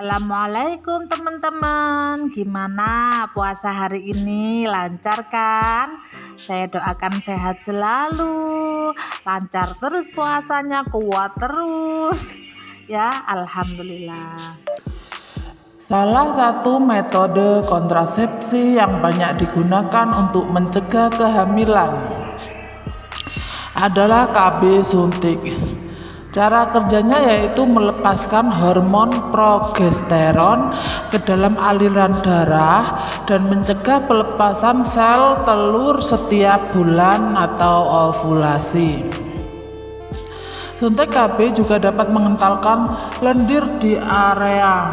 Assalamualaikum teman-teman. Gimana puasa hari ini? Lancar kan? Saya doakan sehat selalu, lancar terus puasanya, kuat terus. Ya, alhamdulillah. Salah satu metode kontrasepsi yang banyak digunakan untuk mencegah kehamilan adalah KB suntik. Cara kerjanya yaitu melepaskan hormon progesteron ke dalam aliran darah dan mencegah pelepasan sel telur setiap bulan atau ovulasi. Suntik KB juga dapat mengentalkan lendir di area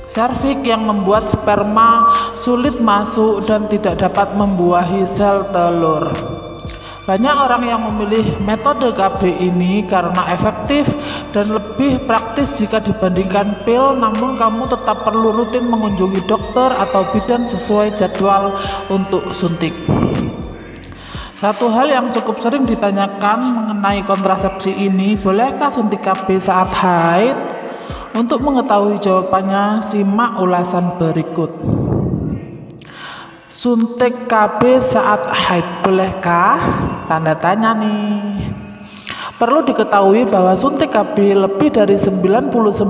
serviks yang membuat sperma sulit masuk dan tidak dapat membuahi sel telur. Banyak orang yang memilih metode KB ini karena efektif dan lebih praktis jika dibandingkan pil, namun kamu tetap perlu rutin mengunjungi dokter atau bidan sesuai jadwal untuk suntik. Satu hal yang cukup sering ditanyakan mengenai kontrasepsi ini, bolehkah suntik KB saat haid? Untuk mengetahui jawabannya, simak ulasan berikut. Suntik KB saat haid bolehkah? Tanda tanya nih. Perlu diketahui bahwa suntik KB lebih dari 99%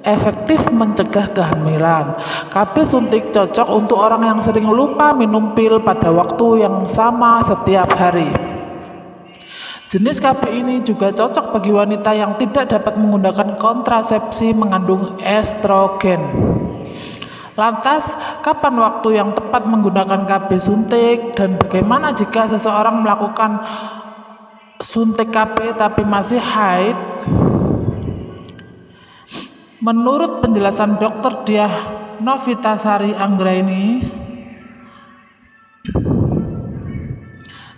efektif mencegah kehamilan. KB suntik cocok untuk orang yang sering lupa minum pil pada waktu yang sama setiap hari. Jenis KB ini juga cocok bagi wanita yang tidak dapat menggunakan kontrasepsi mengandung estrogen. Lantas, kapan waktu yang tepat menggunakan KB suntik dan bagaimana jika seseorang melakukan suntik KB tapi masih haid? Menurut penjelasan Dr. Diah Novitasari Anggraini,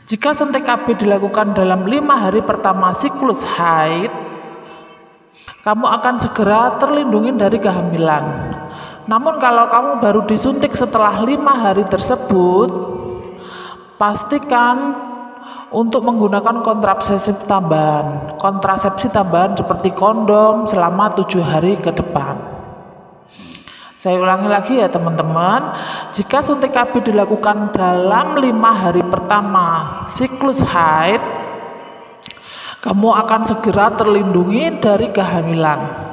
jika suntik KB dilakukan dalam 5 hari pertama siklus haid, kamu akan segera terlindungi dari kehamilan. Namun kalau kamu baru disuntik setelah 5 hari tersebut, pastikan untuk menggunakan kontrasepsi tambahan seperti kondom selama 7 hari ke depan. Saya ulangi lagi ya teman-teman, jika suntik KB dilakukan dalam 5 hari pertama siklus haid, kamu akan segera terlindungi dari kehamilan.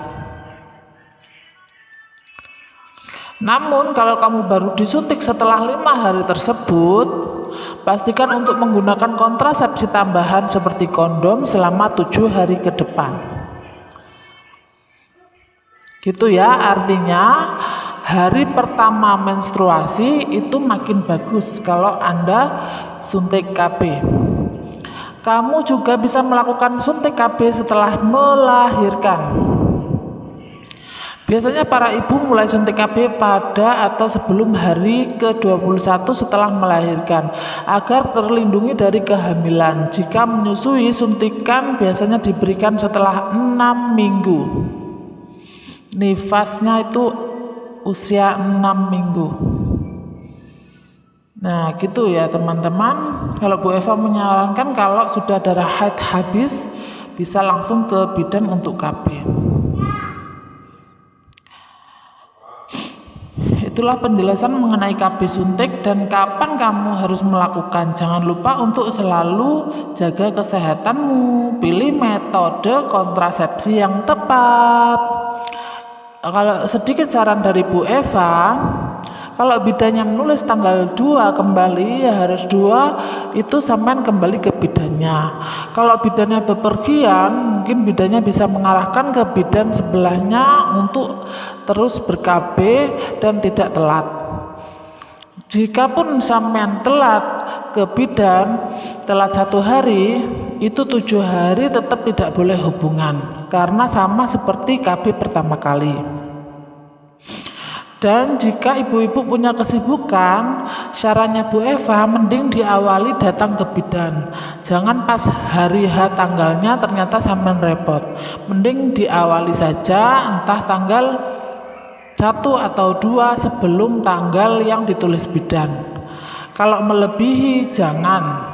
Namun kalau kamu baru disuntik setelah 5 hari tersebut, pastikan untuk menggunakan kontrasepsi tambahan seperti kondom selama 7 hari ke depan. Gitu ya, artinya hari pertama menstruasi itu makin bagus kalau Anda suntik KB. Kamu juga bisa melakukan suntik KB setelah melahirkan. Biasanya para ibu mulai suntik KB pada atau sebelum hari ke-21 setelah melahirkan agar terlindungi dari kehamilan. Jika menyusui, suntikan biasanya diberikan setelah 6 minggu. Nifasnya itu usia 6 minggu. Nah gitu ya teman-teman. Kalau Bu Eva menyarankan kalau sudah darah haid habis, bisa langsung ke bidan untuk KB. Itulah penjelasan mengenai KB suntik dan kapan kamu harus melakukan. Jangan lupa untuk selalu jaga kesehatanmu. Pilih metode kontrasepsi yang tepat. Kalau sedikit saran dari Bu Eva, kalau bidannya menulis tanggal 2 kembali, ya harus 2 itu sampean kembali ke bidannya. Kalau bidannya bepergian, mungkin bidannya bisa mengarahkan ke bidan sebelahnya untuk terus ber-KB dan tidak telat. Jikapun sampean telat ke bidan, telat 1 hari, itu 7 hari tetap tidak boleh hubungan, karena sama seperti KB pertama kali. Dan jika ibu-ibu punya kesibukan, sarannya Bu Eva mending diawali datang ke bidan. Jangan pas hari H tanggalnya ternyata sampean repot. Mending diawali saja entah tanggal 1 atau 2 sebelum tanggal yang ditulis bidan. Kalau melebihi jangan.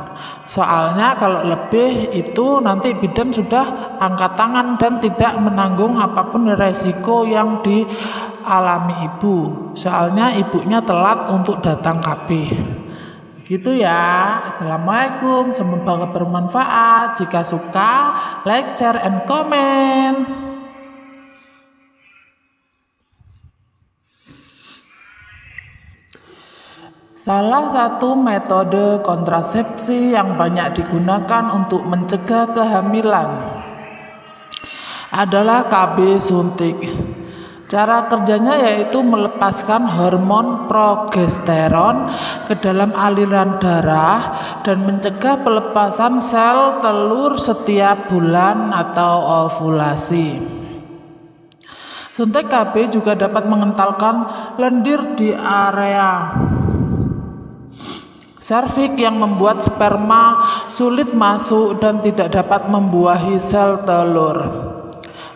Soalnya kalau lebih itu nanti bidan sudah angkat tangan dan tidak menanggung apapun resiko yang dialami ibu. Soalnya ibunya telat untuk datang KB. Gitu ya. Assalamualaikum, semoga bermanfaat. Jika suka, like, share, and comment. Salah satu metode kontrasepsi yang banyak digunakan untuk mencegah kehamilan adalah KB suntik. Cara kerjanya yaitu melepaskan hormon progesteron ke dalam aliran darah dan mencegah pelepasan sel telur setiap bulan atau ovulasi. Suntik KB juga dapat mengentalkan lendir di area serviks yang membuat sperma sulit masuk dan tidak dapat membuahi sel telur.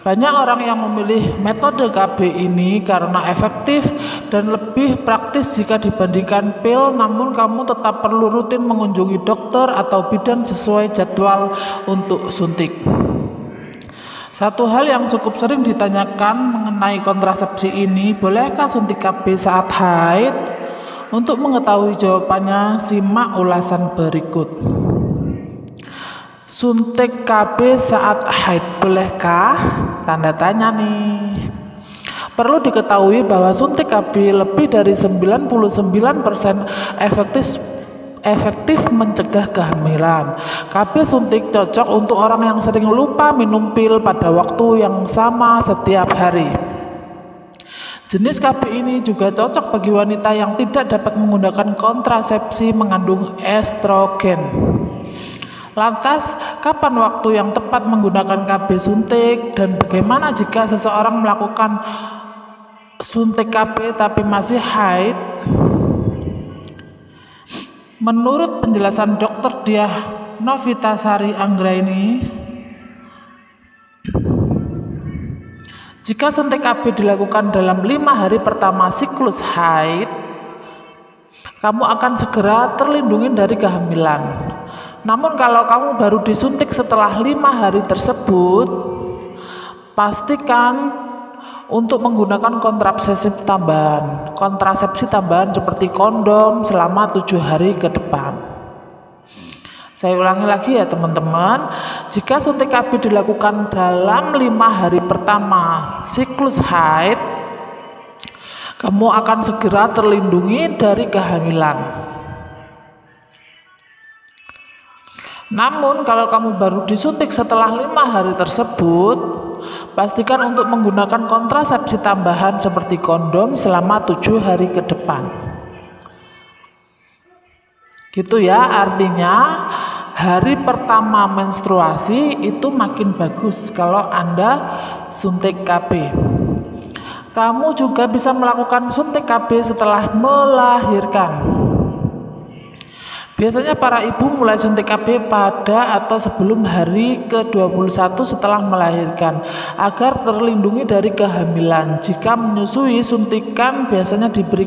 Banyak orang yang memilih metode KB ini karena efektif dan lebih praktis jika dibandingkan pil, namun kamu tetap perlu rutin mengunjungi dokter atau bidan sesuai jadwal untuk suntik. Satu hal yang cukup sering ditanyakan mengenai kontrasepsi ini, bolehkah suntik KB saat haid? Untuk mengetahui jawabannya, simak ulasan berikut. Suntik KB saat haid bolehkah? Tanda tanya nih. Perlu diketahui bahwa suntik KB lebih dari 99% efektif mencegah kehamilan. KB suntik cocok untuk orang yang sering lupa minum pil pada waktu yang sama setiap hari. Jenis KB ini juga cocok bagi wanita yang tidak dapat menggunakan kontrasepsi mengandung estrogen. Lantas, kapan waktu yang tepat menggunakan KB suntik dan bagaimana jika seseorang melakukan suntik KB tapi masih haid? Menurut penjelasan Dr. Diah Novitasari Anggraini, jika suntik KB dilakukan dalam 5 hari pertama siklus haid, kamu akan segera terlindungi dari kehamilan. Namun kalau kamu baru disuntik setelah 5 hari tersebut, pastikan untuk menggunakan kontrasepsi tambahan seperti kondom selama 7 hari ke depan. Saya ulangi lagi ya teman-teman, jika suntik KB dilakukan dalam 5 hari pertama siklus haid, kamu akan segera terlindungi dari kehamilan. Namun kalau kamu baru disuntik setelah 5 hari tersebut, pastikan untuk menggunakan kontrasepsi tambahan seperti kondom selama 7 hari ke depan. Gitu ya, artinya hari pertama menstruasi itu makin bagus kalau Anda suntik KB. Kamu juga bisa melakukan suntik KB setelah melahirkan. Biasanya para ibu mulai suntik KB pada atau sebelum hari ke-21 setelah melahirkan agar terlindungi dari kehamilan. Jika menyusui, suntikan biasanya diberikan